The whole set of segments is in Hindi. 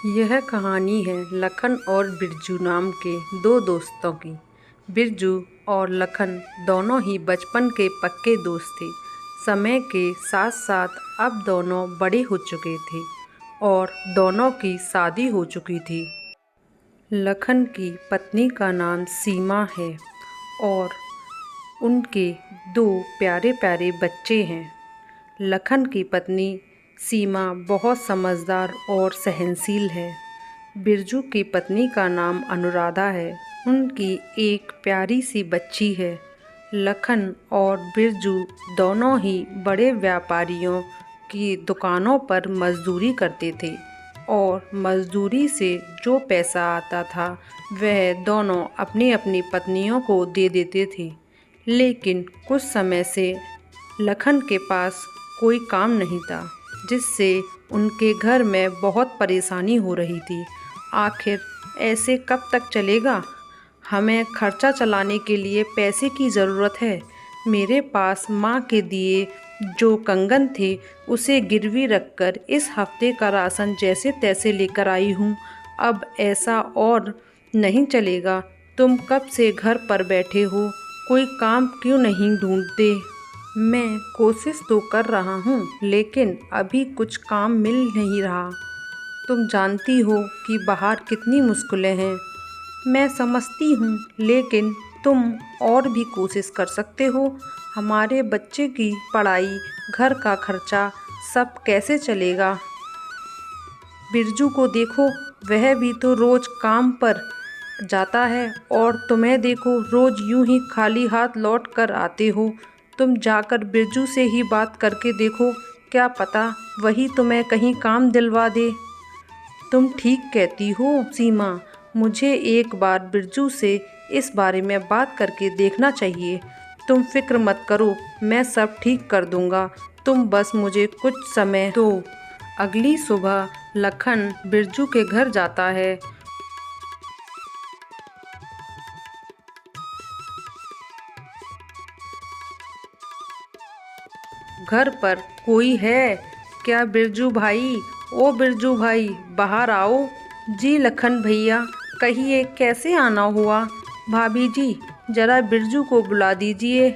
यह कहानी है लखन और बिरजू नाम के दो दोस्तों की। बिरजू और लखन दोनों ही बचपन के पक्के दोस्त थे। समय के साथ साथ अब दोनों बड़े हो चुके थे और दोनों की शादी हो चुकी थी। लखन की पत्नी का नाम सीमा है और उनके दो प्यारे प्यारे बच्चे हैं। लखन की पत्नी सीमा बहुत समझदार और सहनशील है। बिरजू की पत्नी का नाम अनुराधा है। उनकी एक प्यारी सी बच्ची है। लखन और बिरजू दोनों ही बड़े व्यापारियों की दुकानों पर मजदूरी करते थे और मजदूरी से जो पैसा आता था वह दोनों अपनी अपनी पत्नियों को दे देते थे। लेकिन कुछ समय से लखन के पास कोई काम नहीं था, जिससे उनके घर में बहुत परेशानी हो रही थी। आखिर ऐसे कब तक चलेगा? हमें खर्चा चलाने के लिए पैसे की ज़रूरत है। मेरे पास माँ के दिए जो कंगन थे उसे गिरवी रखकर इस हफ्ते का राशन जैसे तैसे लेकर आई हूँ। अब ऐसा और नहीं चलेगा। तुम कब से घर पर बैठे हो, कोई काम क्यों नहीं ढूंढते? मैं कोशिश तो कर रहा हूँ लेकिन अभी कुछ काम मिल नहीं रहा। तुम जानती हो कि बाहर कितनी मुश्किलें हैं। मैं समझती हूँ लेकिन तुम और भी कोशिश कर सकते हो। हमारे बच्चे की पढ़ाई, घर का खर्चा सब कैसे चलेगा? बिरजू को देखो, वह भी तो रोज़ काम पर जाता है और तुम्हें देखो रोज़ यूं ही खाली हाथ लौट कर आते हो। तुम जाकर बिरजू से ही बात करके देखो, क्या पता वही तुम्हें कहीं काम दिलवा दे। तुम ठीक कहती हो सीमा, मुझे एक बार बिरजू से इस बारे में बात करके देखना चाहिए। तुम फिक्र मत करो, मैं सब ठीक कर दूंगा। तुम बस मुझे कुछ समय दो। अगली सुबह लखन बिरजू के घर जाता है। घर पर कोई है क्या बिरजू भाई? ओ बिरजू भाई, बाहर आओ। जी लखन भैया, कहिए कैसे आना हुआ? भाभी जी, जरा बिरजू को बुला दीजिए,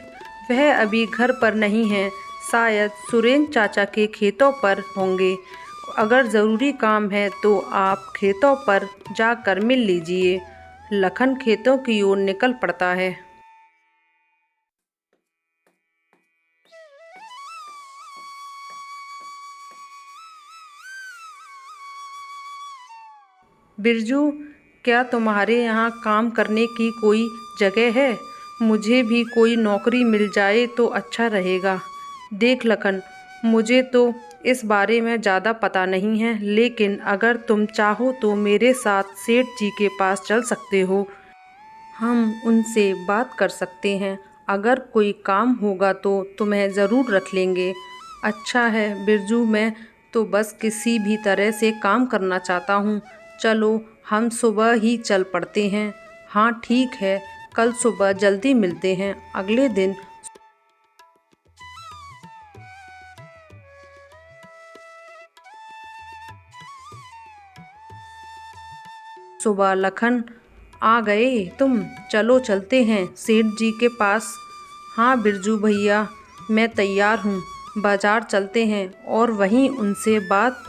वह अभी घर पर नहीं है। शायद सुरेंद्र चाचा के खेतों पर होंगे। अगर ज़रूरी काम है तो आप खेतों पर जाकर मिल लीजिए। लखन खेतों की ओर निकल पड़ता है। बिरजू, क्या तुम्हारे यहाँ काम करने की कोई जगह है? मुझे भी कोई नौकरी मिल जाए तो अच्छा रहेगा। देख लखन, मुझे तो इस बारे में ज़्यादा पता नहीं है, लेकिन अगर तुम चाहो तो मेरे साथ सेठ जी के पास चल सकते हो। हम उनसे बात कर सकते हैं। अगर कोई काम होगा तो तुम्हें ज़रूर रख लेंगे। अच्छा है बिरजू, मैं तो बस किसी भी तरह से काम करना चाहता हूँ। चलो हम सुबह ही चल पड़ते हैं। हाँ ठीक है, कल सुबह जल्दी मिलते हैं। अगले दिन सुबह लखन, आ गए तुम? चलो चलते हैं सेठ जी के पास। हाँ बिरजू भैया, मैं तैयार हूँ। बाजार चलते हैं और वहीं उनसे बात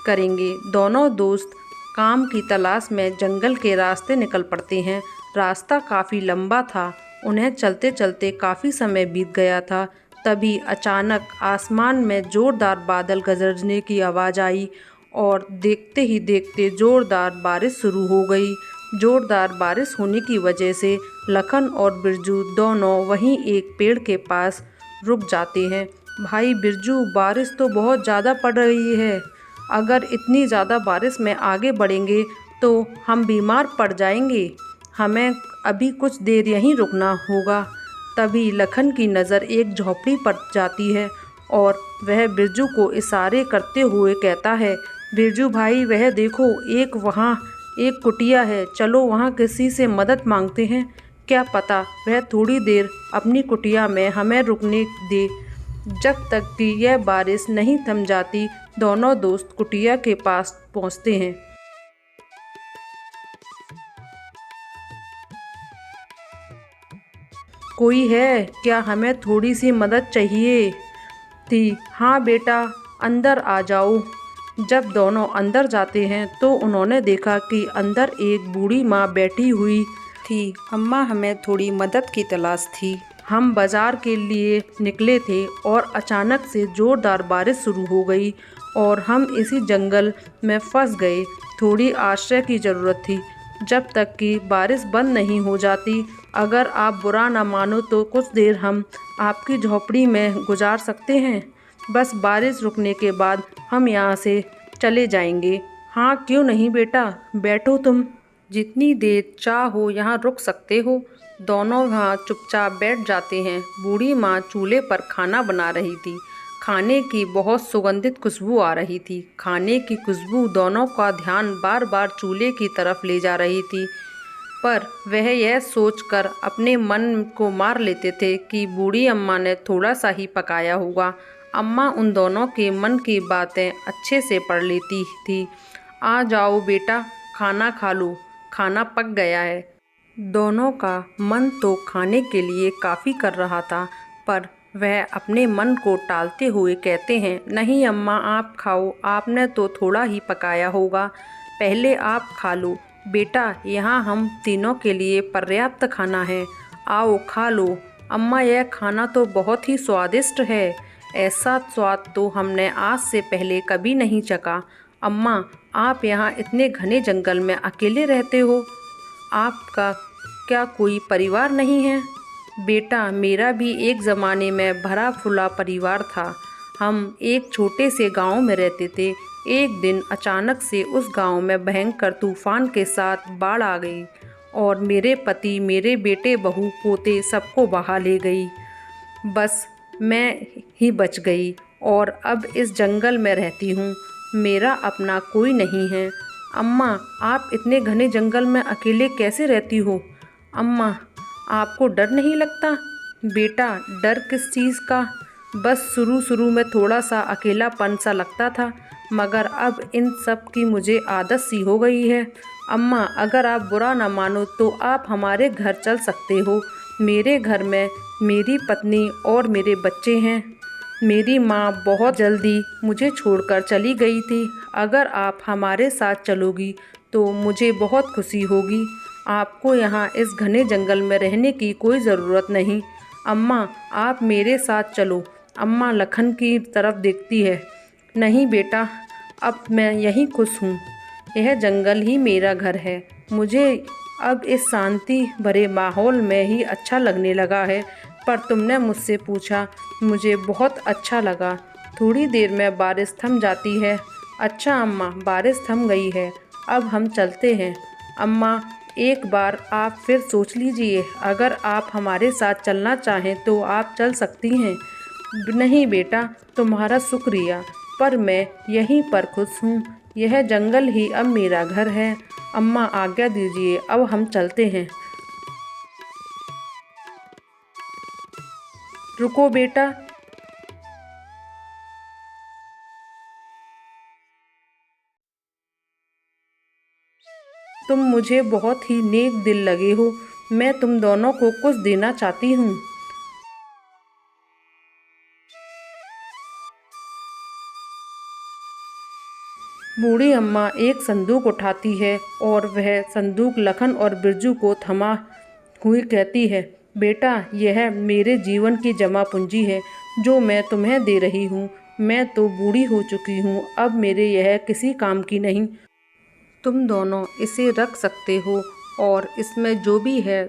करेंगे। दोनों दोस्त काम की तलाश में जंगल के रास्ते निकल पड़ते हैं। रास्ता काफ़ी लंबा था। उन्हें चलते चलते काफ़ी समय बीत गया था। तभी अचानक आसमान में ज़ोरदार बादल गरजने की आवाज़ आई और देखते ही देखते ज़ोरदार बारिश शुरू हो गई। ज़ोरदार बारिश होने की वजह से लखन और बिरजू दोनों वहीं एक पेड़ के पास रुक जाते हैं। भाई बिरजू, बारिश तो बहुत ज़्यादा पड़ रही है। अगर इतनी ज़्यादा बारिश में आगे बढ़ेंगे तो हम बीमार पड़ जाएंगे। हमें अभी कुछ देर यहीं रुकना होगा। तभी लखन की नज़र एक झोपड़ी पर जाती है और वह बिरजू को इशारे करते हुए कहता है, बिरजू भाई, वह देखो, एक वहाँ एक कुटिया है। चलो वहाँ किसी से मदद मांगते हैं। क्या पता वह थोड़ी देर अपनी कुटिया में हमें रुकने दे। जब तक कि यह बारिश नहीं थम जाती, दोनों दोस्त कुटिया के पास पहुँचते हैं। कोई है क्या? हमें थोड़ी सी मदद चाहिए थी। हाँ बेटा, अंदर आ जाओ। जब दोनों अंदर जाते हैं तो उन्होंने देखा कि अंदर एक बूढ़ी माँ बैठी हुई थी। अम्मा, हमें थोड़ी मदद की तलाश थी। हम बाजार के लिए निकले थे और अचानक से ज़ोरदार बारिश शुरू हो गई और हम इसी जंगल में फंस गए। थोड़ी आश्रय की ज़रूरत थी जब तक कि बारिश बंद नहीं हो जाती। अगर आप बुरा ना मानो तो कुछ देर हम आपकी झोपड़ी में गुजार सकते हैं। बस बारिश रुकने के बाद हम यहाँ से चले जाएंगे। हाँ, क्यों नहीं बेटा, बैठो, तुम जितनी देर चाहो यहाँ रुक सकते हो। दोनों वहाँ चुपचाप बैठ जाते हैं। बूढ़ी माँ चूल्हे पर खाना बना रही थी। खाने की बहुत सुगंधित खुशबू आ रही थी। खाने की खुशबू दोनों का ध्यान बार बार चूल्हे की तरफ ले जा रही थी, पर वह यह सोचकर अपने मन को मार लेते थे कि बूढ़ी अम्मा ने थोड़ा सा ही पकाया होगा। अम्मा उन दोनों के मन की बातें अच्छे से पढ़ लेती थी। आ जाओ बेटा, खाना खा लो, खाना पक गया है। दोनों का मन तो खाने के लिए काफ़ी कर रहा था, पर वह अपने मन को टालते हुए कहते हैं, नहीं अम्मा, आप खाओ, आपने तो थोड़ा ही पकाया होगा, पहले आप खा लो। बेटा, यहाँ हम तीनों के लिए पर्याप्त खाना है, आओ खा लो। अम्मा, यह खाना तो बहुत ही स्वादिष्ट है, ऐसा स्वाद तो हमने आज से पहले कभी नहीं चखा। अम्मा, आप यहाँ इतने घने जंगल में अकेले रहते हो, आपका क्या कोई परिवार नहीं है? बेटा, मेरा भी एक ज़माने में भरा फूला परिवार था। हम एक छोटे से गांव में रहते थे। एक दिन अचानक से उस गांव में भयंकर तूफान के साथ बाढ़ आ गई और मेरे पति, मेरे बेटे, बहू, पोते सबको बहा ले गई। बस मैं ही बच गई और अब इस जंगल में रहती हूँ। मेरा अपना कोई नहीं है। अम्मा, आप इतने घने जंगल में अकेले कैसे रहती हो? अम्मा, आपको डर नहीं लगता? बेटा, डर किस चीज़ का? बस शुरू में थोड़ा सा अकेलापन सा लगता था, मगर अब इन सब की मुझे आदत सी हो गई है। अम्मा, अगर आप बुरा ना मानो तो आप हमारे घर चल सकते हो। मेरे घर में मेरी पत्नी और मेरे बच्चे हैं। मेरी माँ बहुत जल्दी मुझे छोड़कर चली गई थी। अगर आप हमारे साथ चलोगी तो मुझे बहुत खुशी होगी। आपको यहाँ इस घने जंगल में रहने की कोई ज़रूरत नहीं। अम्मा, आप मेरे साथ चलो। अम्मा लखन की तरफ देखती है। नहीं बेटा, अब मैं यहीं खुश हूँ। यह जंगल ही मेरा घर है। मुझे अब इस शांति भरे माहौल में ही अच्छा लगने लगा है। पर तुमने मुझसे पूछा, मुझे बहुत अच्छा लगा। थोड़ी देर में बारिश थम जाती है। अच्छा अम्मा, बारिश थम गई है, अब हम चलते हैं। अम्मा, एक बार आप फिर सोच लीजिए, अगर आप हमारे साथ चलना चाहें तो आप चल सकती हैं। नहीं बेटा, तुम्हारा शुक्रिया, पर मैं यहीं पर खुश हूँ। यह जंगल ही अब मेरा घर है। अम्मा, आज्ञा दीजिए, अब हम चलते हैं। रुको बेटा, तुम मुझे बहुत ही नेक दिल लगे हो। मैं तुम दोनों को कुछ देना चाहती हूँ। बूढ़ी अम्मा एक संदूक उठाती है और वह संदूक लखन और बिरजू को थमा हुई कहती है, बेटा, यह मेरे जीवन की जमा पूंजी है जो मैं तुम्हें दे रही हूँ। मैं तो बूढ़ी हो चुकी हूँ, अब मेरे यह किसी काम की नहीं। तुम दोनों इसे रख सकते हो और इसमें जो भी है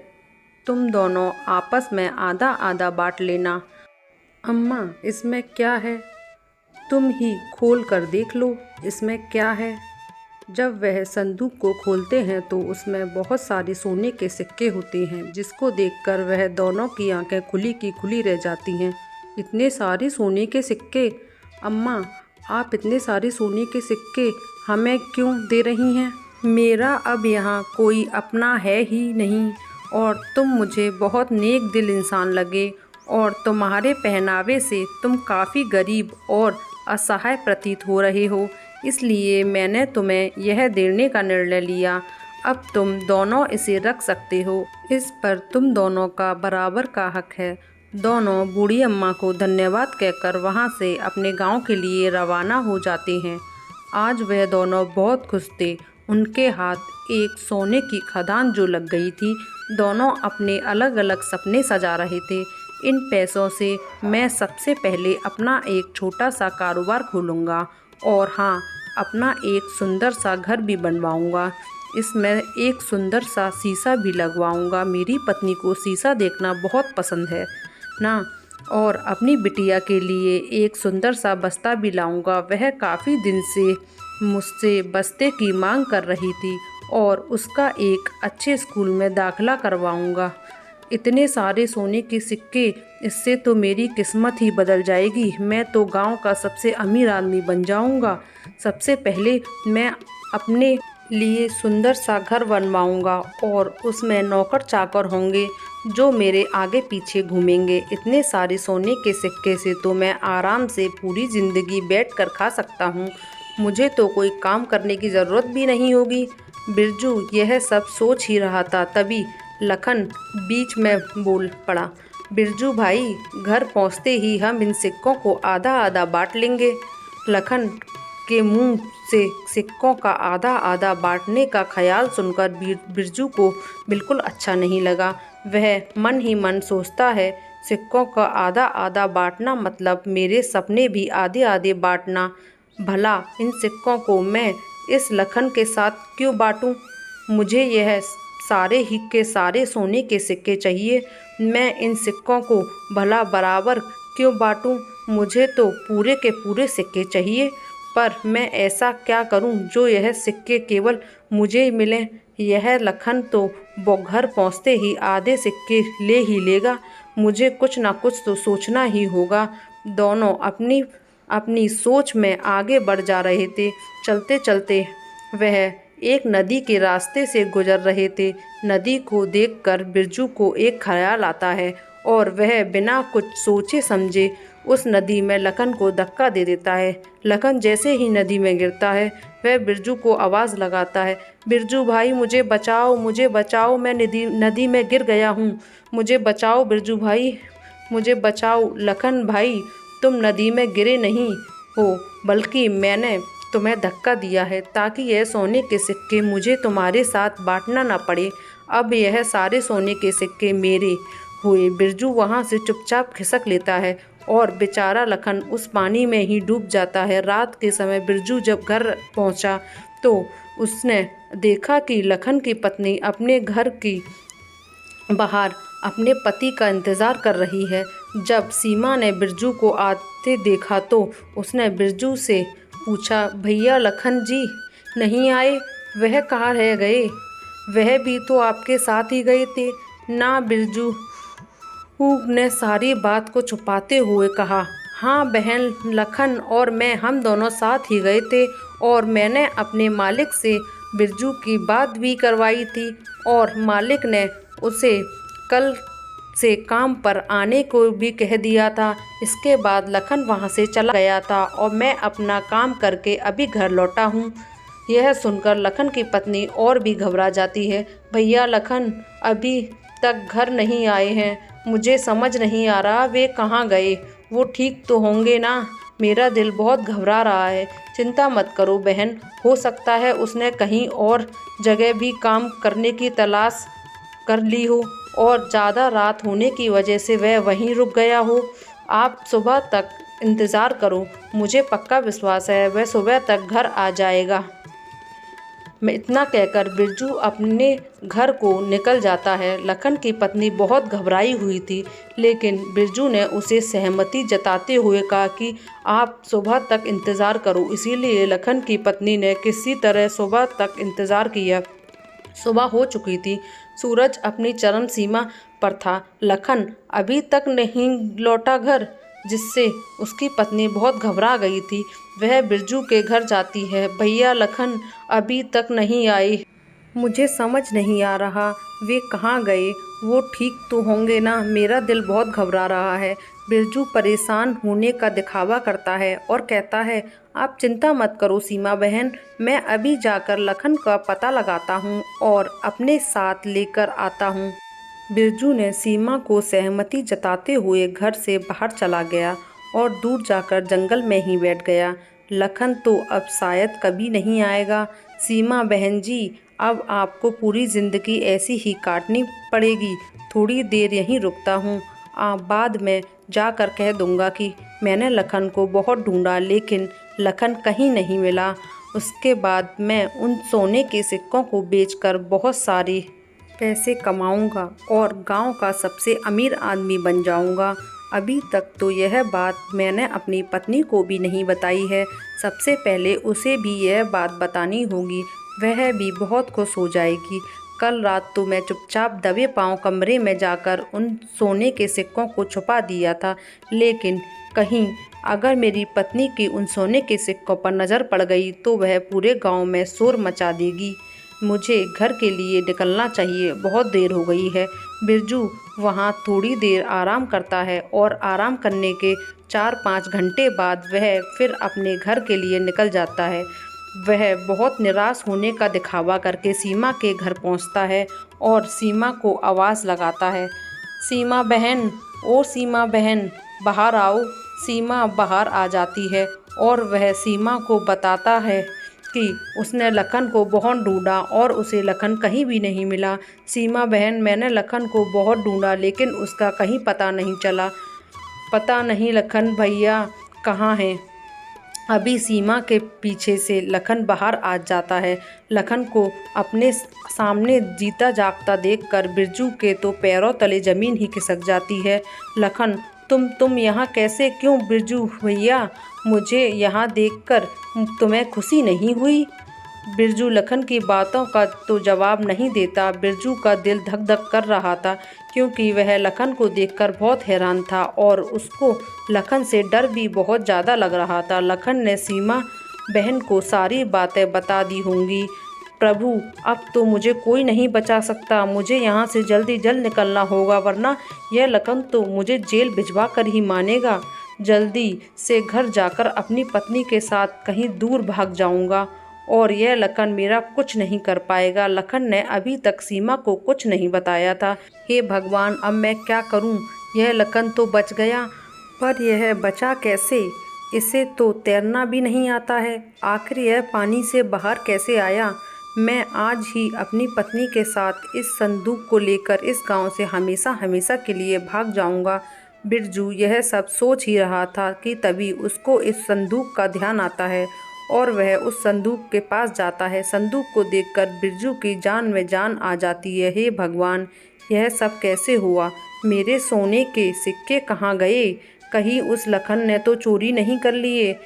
तुम दोनों आपस में आधा आधा बांट लेना। अम्मा, इसमें क्या है? तुम ही खोल कर देख लो, इसमें क्या है। जब वह संदूक को खोलते हैं तो उसमें बहुत सारे सोने के सिक्के होते हैं, जिसको देखकर वह दोनों की आंखें खुली की खुली रह जाती हैं। इतने सारे सोने के सिक्के! अम्मा, आप इतने सारे सोने के सिक्के हमें क्यों दे रही हैं? मेरा अब यहाँ कोई अपना है ही नहीं और तुम मुझे बहुत नेक दिल इंसान लगे और तुम्हारे पहनावे से तुम काफ़ी गरीब और असहाय प्रतीत हो रहे हो, इसलिए मैंने तुम्हें यह देने का निर्णय लिया। अब तुम दोनों इसे रख सकते हो। इस पर तुम दोनों का बराबर का हक है। दोनों बूढ़ी अम्मा को धन्यवाद कहकर वहाँ से अपने गांव के लिए रवाना हो जाते हैं। आज वह दोनों बहुत खुश थे। उनके हाथ एक सोने की खदान जो लग गई थी। दोनों अपने अलग अलग सपने सजा रहे थे। इन पैसों से मैं सबसे पहले अपना एक छोटा सा कारोबार खोलूँगा और हाँ, अपना एक सुंदर सा घर भी बनवाऊँगा। इसमें एक सुंदर सा शीशा भी लगवाऊँगा। मेरी पत्नी को शीशा देखना बहुत पसंद है ना। और अपनी बिटिया के लिए एक सुंदर सा बस्ता भी लाऊंगा। वह काफ़ी दिन से मुझसे बस्ते की मांग कर रही थी और उसका एक अच्छे स्कूल में दाखिला करवाऊंगा। इतने सारे सोने के सिक्के, इससे तो मेरी किस्मत ही बदल जाएगी। मैं तो गांव का सबसे अमीर आदमी बन जाऊंगा। सबसे पहले मैं अपने लिए सुंदर सा घर बनवाऊंगा और उसमें नौकर चाकर होंगे जो मेरे आगे पीछे घूमेंगे। इतने सारे सोने के सिक्के से तो मैं आराम से पूरी ज़िंदगी बैठकर खा सकता हूँ। मुझे तो कोई काम करने की ज़रूरत भी नहीं होगी। बिरजू यह सब सोच ही रहा था, तभी लखन बीच में बोल पड़ा। बिरजू भाई, घर पहुँचते ही हम इन सिक्कों को आधा आधा बांट लेंगे। लखन के मुंह से सिक्कों का आधा आधा बांटने का ख्याल सुनकर बिरजू को बिल्कुल अच्छा नहीं लगा। वह मन ही मन सोचता है, सिक्कों का आधा आधा बांटना मतलब मेरे सपने भी आधे आधे बांटना। भला इन सिक्कों को मैं इस लखन के साथ क्यों बांटूं? मुझे यह सारे ही के सारे सोने के सिक्के चाहिए। मैं इन सिक्कों को भला बराबर क्यों बांटूं? मुझे तो पूरे के पूरे सिक्के चाहिए। पर मैं ऐसा क्या करूं जो यह सिक्के केवल मुझे मिलें? यह लखन तो घर पहुंचते ही आधे सिक्के ले ही लेगा। मुझे कुछ ना कुछ तो सोचना ही होगा। दोनों अपनी अपनी सोच में आगे बढ़ जा रहे थे। चलते चलते वह एक नदी के रास्ते से गुजर रहे थे। नदी को देखकर बिरजू को एक ख्याल आता है और वह बिना कुछ सोचे समझे उस नदी में लखन को धक्का दे देता है। लखन जैसे ही नदी में गिरता है, वह बिरजू को आवाज़ लगाता है, बिरजू भाई मुझे बचाओ, मुझे बचाओ, मैं नदी में गिर गया हूँ, मुझे बचाओ बिरजू भाई, मुझे बचाओ। लखन भाई, तुम नदी में गिरे नहीं हो, बल्कि मैंने तुम्हें धक्का दिया है ताकि यह सोने के सिक्के मुझे तुम्हारे साथ बांटना ना पड़े। अब यह सारे सोने के सिक्के मेरे हुए। बिरजू वहाँ से चुपचाप खिसक लेता है और बेचारा लखन उस पानी में ही डूब जाता है। रात के समय बिरजू जब घर पहुँचा तो उसने देखा कि लखन की पत्नी अपने घर की बाहर अपने पति का इंतज़ार कर रही है। जब सीमा ने बिरजू को आते देखा तो उसने बिरजू से पूछा, भैया लखन जी नहीं आए? वह कहाँ रह गए? वह भी तो आपके साथ ही गए थे ना? बिरजू ने सारी बात को छुपाते हुए कहा, हाँ बहन, लखन और मैं हम दोनों साथ ही गए थे और मैंने अपने मालिक से बिरजू की बात भी करवाई थी और मालिक ने उसे कल से काम पर आने को भी कह दिया था। इसके बाद लखन वहाँ से चला गया था और मैं अपना काम करके अभी घर लौटा हूँ। यह सुनकर लखन की पत्नी और भी घबरा जाती है। भैया लखन अभी तक घर नहीं आए हैं, मुझे समझ नहीं आ रहा वे कहाँ गए। वो ठीक तो होंगे ना? मेरा दिल बहुत घबरा रहा है। चिंता मत करो बहन, हो सकता है उसने कहीं और जगह भी काम करने की तलाश कर ली हो और ज़्यादा रात होने की वजह से वह वहीं रुक गया हो। आप सुबह तक इंतज़ार करो, मुझे पक्का विश्वास है वह सुबह तक घर आ जाएगा। मैं इतना कहकर बिरजू अपने घर को निकल जाता है। लखन की पत्नी बहुत घबराई हुई थी, लेकिन बिरजू ने उसे सहमति जताते हुए कहा कि आप सुबह तक इंतज़ार करो। इसीलिए लखन की पत्नी ने किसी तरह सुबह तक इंतज़ार किया। सुबह हो चुकी थी, सूरज अपनी चरम सीमा पर था। लखन अभी तक नहीं लौटा घर, जिससे उसकी पत्नी बहुत घबरा गई थी। वह बिरजू के घर जाती है। भैया लखन अभी तक नहीं आए, मुझे समझ नहीं आ रहा वे कहाँ गए। वो ठीक तो होंगे ना? मेरा दिल बहुत घबरा रहा है। बिरजू परेशान होने का दिखावा करता है और कहता है, आप चिंता मत करो सीमा बहन, मैं अभी जाकर लखन का पता लगाता हूँ और अपने साथ लेकर आता हूँ। बिरजू ने सीमा को सहमति जताते हुए घर से बाहर चला गया और दूर जाकर जंगल में ही बैठ गया। लखन तो अब शायद कभी नहीं आएगा। सीमा बहन जी, अब आपको पूरी ज़िंदगी ऐसी ही काटनी पड़ेगी। थोड़ी देर यहीं रुकता हूँ, बाद में जाकर कह दूँगा कि मैंने लखन को बहुत ढूंढा लेकिन लखन कहीं नहीं मिला। उसके बाद मैं उन सोने के सिक्कों को बेचकर बहुत सारे पैसे कमाऊंगा और गांव का सबसे अमीर आदमी बन जाऊंगा। अभी तक तो यह बात मैंने अपनी पत्नी को भी नहीं बताई है। सबसे पहले उसे भी यह बात बतानी होगी, वह भी बहुत खुश हो जाएगी। कल रात तो मैं चुपचाप दबे पांव कमरे में जाकर उन सोने के सिक्कों को छुपा दिया था, लेकिन कहीं अगर मेरी पत्नी की उन सोने के सिक्कों पर नज़र पड़ गई तो वह पूरे गांव में शोर मचा देगी। मुझे घर के लिए निकलना चाहिए, बहुत देर हो गई है। बिरजू वहाँ थोड़ी देर आराम करता है और आराम करने के 4-5 घंटे बाद वह फिर अपने घर के लिए निकल जाता है। वह बहुत निराश होने का दिखावा करके सीमा के घर पहुँचता है और सीमा को आवाज़ लगाता है, सीमा बहन, ओ सीमा बहन, बाहर आओ। सीमा बाहर आ जाती है और वह सीमा को बताता है कि उसने लखन को बहुत ढूंढा और उसे लखन कहीं भी नहीं मिला। सीमा बहन, मैंने लखन को बहुत ढूंढा लेकिन उसका कहीं पता नहीं चला। पता नहीं लखन भैया कहाँ हैं। अभी सीमा के पीछे से लखन बाहर आ जाता है। लखन को अपने सामने जीता जागता देखकर बिरजू के तो पैरों तले ज़मीन ही खिसक जाती है। लखन, तुम यहाँ कैसे? क्यों बिरजू भैया, मुझे यहाँ देखकर तुम्हें खुशी नहीं हुई? बिरजू लखन की बातों का तो जवाब नहीं देता। बिरजू का दिल धक धक कर रहा था क्योंकि वह लखन को देखकर बहुत हैरान था और उसको लखन से डर भी बहुत ज़्यादा लग रहा था। लखन ने सीमा बहन को सारी बातें बता दी होंगी। प्रभु, अब तो मुझे कोई नहीं बचा सकता। मुझे यहाँ से जल्दी जल्द निकलना होगा वरना यह लखन तो मुझे जेल भिजवा कर ही मानेगा। जल्दी से घर जाकर अपनी पत्नी के साथ कहीं दूर भाग जाऊंगा और यह लखन मेरा कुछ नहीं कर पाएगा। लखन ने अभी तक सीमा को कुछ नहीं बताया था। हे भगवान, अब मैं क्या करूं? यह लखन तो बच गया, पर यह बचा कैसे? इसे तो तैरना भी नहीं आता है। आखिर यह पानी से बाहर कैसे आया? मैं आज ही अपनी पत्नी के साथ इस संदूक को लेकर इस गांव से हमेशा हमेशा के लिए भाग जाऊंगा। बिरजू यह सब सोच ही रहा था कि तभी उसको इस संदूक का ध्यान आता है और वह उस संदूक के पास जाता है। संदूक को देखकर बिरजू की जान में जान आ जाती है। हे भगवान, यह सब कैसे हुआ? मेरे सोने के सिक्के कहाँ गए? कहीं उस लखन ने तो चोरी नहीं कर लिए?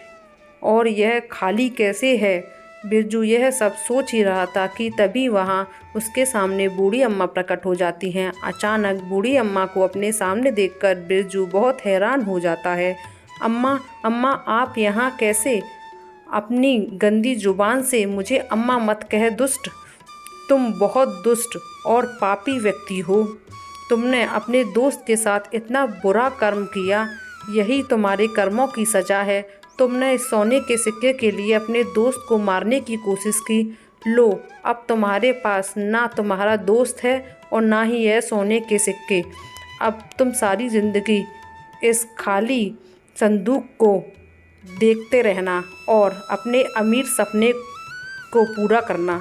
और यह खाली कैसे है? बिरजू यह सब सोच ही रहा था कि तभी वहाँ उसके सामने बूढ़ी अम्मा प्रकट हो जाती हैं। अचानक बूढ़ी अम्मा को अपने सामने देखकर बिरजू बहुत हैरान हो जाता है। अम्मा, अम्मा, आप यहाँ कैसे? अपनी गंदी जुबान से मुझे अम्मा मत कह दुष्ट। तुम बहुत दुष्ट और पापी व्यक्ति हो। तुमने अपने दोस्त के साथ इतना बुरा कर्म किया, यही तुम्हारे कर्मों की सज़ा है। तुमने इस सोने के सिक्के के लिए अपने दोस्त को मारने की कोशिश की। लो, अब तुम्हारे पास ना तुम्हारा दोस्त है और ना ही यह सोने के सिक्के। अब तुम सारी ज़िंदगी इस खाली संदूक को देखते रहना और अपने अमीर सपने को पूरा करना।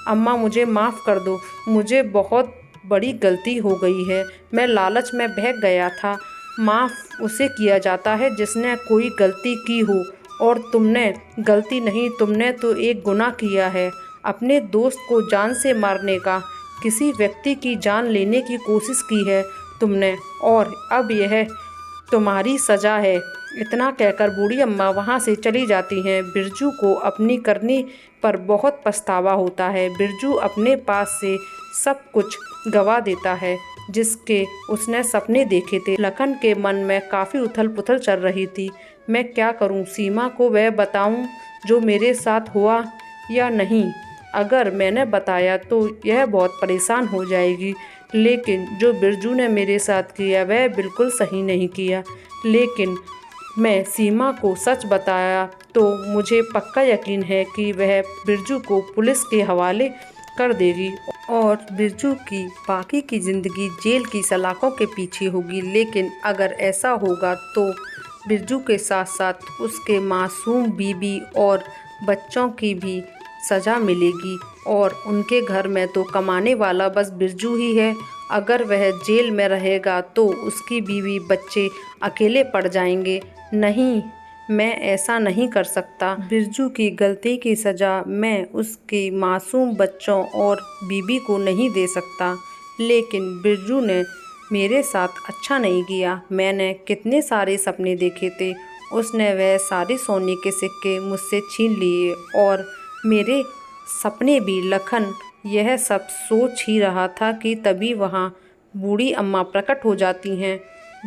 अम्मा, मुझे माफ़ कर दो, मुझे बहुत बड़ी गलती हो गई है। मैं लालच में बहक गया था। माफ़ उसे किया जाता है जिसने कोई गलती की हो, और तुमने गलती नहीं, तुमने तो एक गुनाह किया है। अपने दोस्त को जान से मारने का, किसी व्यक्ति की जान लेने की कोशिश की है तुमने, और अब यह तुम्हारी सज़ा है। इतना कहकर बूढ़ी अम्मा वहाँ से चली जाती हैं। बिरजू को अपनी करनी पर बहुत पछतावा होता है। बिरजू अपने पास से सब कुछ गवा देता है जिसके उसने सपने देखे थे। लखन के मन में काफ़ी उथल पुथल चल रही थी। मैं क्या करूं? सीमा को वह बताऊं जो मेरे साथ हुआ या नहीं? अगर मैंने बताया तो यह बहुत परेशान हो जाएगी, लेकिन जो बिरजू ने मेरे साथ किया वह बिल्कुल सही नहीं किया। लेकिन मैं सीमा को सच बताया तो मुझे पक्का यकीन है कि वह बिरजू को पुलिस के हवाले कर देगी और बिरजू की बाकी की ज़िंदगी जेल की सलाखों के पीछे होगी। लेकिन अगर ऐसा होगा तो बिरजू के साथ साथ उसके मासूम बीबी और बच्चों की भी सज़ा मिलेगी और उनके घर में तो कमाने वाला बस बिरजू ही है। अगर वह जेल में रहेगा तो उसकी बीवी बच्चे अकेले पड़ जाएंगे। नहीं, मैं ऐसा नहीं कर सकता। बिरजू की गलती की सज़ा मैं उसके मासूम बच्चों और बीबी को नहीं दे सकता। लेकिन बिरजू ने मेरे साथ अच्छा नहीं किया। मैंने कितने सारे सपने देखे थे। उसने वह सारे सोने के सिक्के मुझसे छीन लिए और मेरे सपने भी। लखन यह सब सोच ही रहा था कि तभी वहाँ बूढ़ी अम्मा प्रकट हो जाती हैं।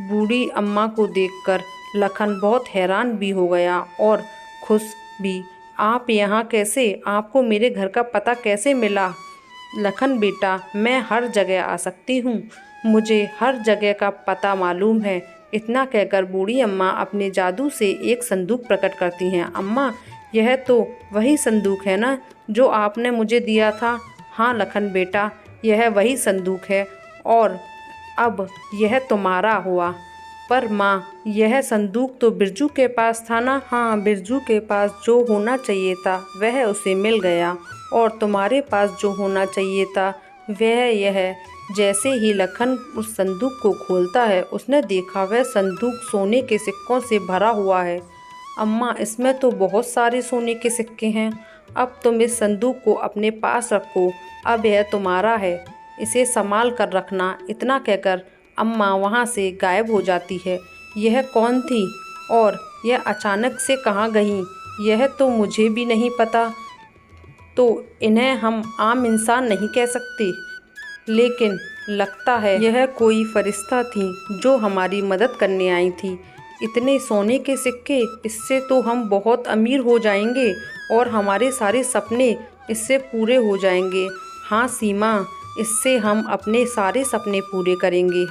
बूढ़ी अम्मा को देखकर लखन बहुत हैरान भी हो गया और खुश भी। आप यहाँ कैसे? आपको मेरे घर का पता कैसे मिला? लखन बेटा, मैं हर जगह आ सकती हूँ, मुझे हर जगह का पता मालूम है। इतना कहकर बूढ़ी अम्मा अपने जादू से एक संदूक प्रकट करती हैं। अम्मा, यह तो वही संदूक है ना जो आपने मुझे दिया था? हाँ लखन बेटा, यह वही संदूक है और अब यह तुम्हारा हुआ। पर माँ, यह संदूक तो बिरजू के पास था ना? हाँ, बिरजू के पास जो होना चाहिए था वह उसे मिल गया और तुम्हारे पास जो होना चाहिए था वह यह। जैसे ही लखन उस संदूक को खोलता है उसने देखा वह संदूक सोने के सिक्कों से भरा हुआ है। अम्मा, इसमें तो बहुत सारे सोने के सिक्के हैं। अब तुम इस संदूक को अपने पास रखो, अब यह तुम्हारा है, इसे संभाल कर रखना। इतना कहकर अम्मा वहाँ से गायब हो जाती है। यह कौन थी और यह अचानक से कहाँ गईं, यह तो मुझे भी नहीं पता। तो इन्हें हम आम इंसान नहीं कह सकते, लेकिन लगता है यह कोई फरिश्ता थी जो हमारी मदद करने आई थी। इतने सोने के सिक्के, इससे तो हम बहुत अमीर हो जाएंगे और हमारे सारे सपने इससे पूरे हो जाएंगे। हाँ सीमा, इससे हम अपने सारे सपने पूरे करेंगे।